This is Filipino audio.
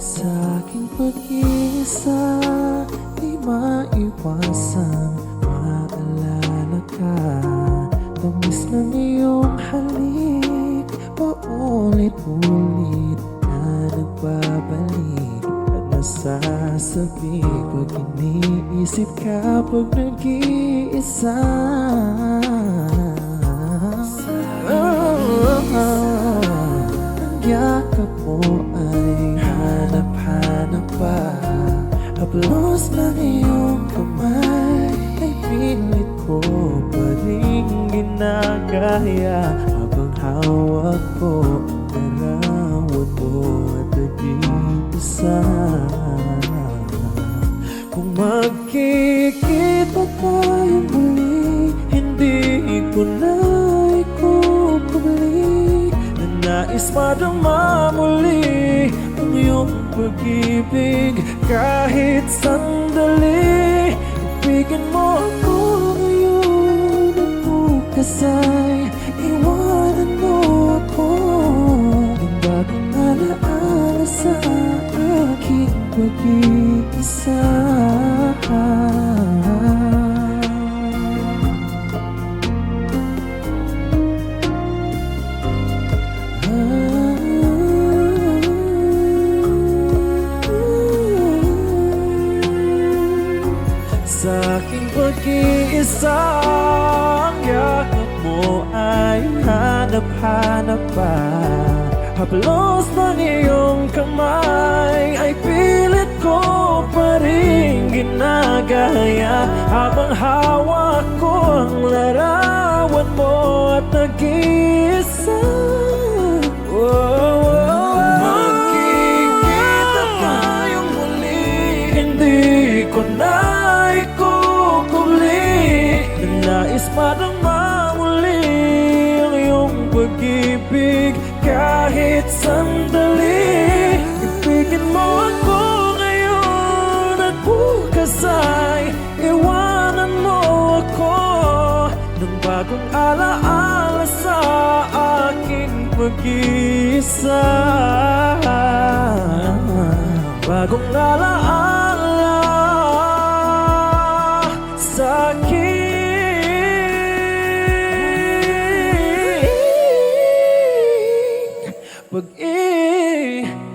Sa aking pag-iisa, di maiwasang maalala ka. Tamis ng iyong halik, paulit-ulit na nagbabalik. At nasasabi pag iniisip ka, pag nag-iisa. Ang yakap mo ay hanap-hanap pa. Haplos ng iyong kamay ay pilit ko pa rin ginagaya. Habang hawak ko ang larawan mo at nag-iisa. Kung magkikita tayo muli, hindi ko na ikukubali. Nais madama muli ang iyong pag-ibig kahit sandali. Ibigin mo ako ngayon at bukas ay iwanan mo ako. Ang bagong alaala sa aking pag-iisa. Sa aking pag-iisa, ang yakap mo ay hanap-hanap pa. Haplos ng iyong kamay ay pilit ko pa rin ginagaya. Habang hawak ko ang larawan mo at nag-iisa. Magkikita tayong muli, hindi ko na nais madama muli ang iyong pag-ibig kahit sandali. Ibigin mo ako ngayon at bukas ay iwanan mo ako. Ng bagong alaala sa aking pag-iisa. Bagong alaala sa aking pag-ibig.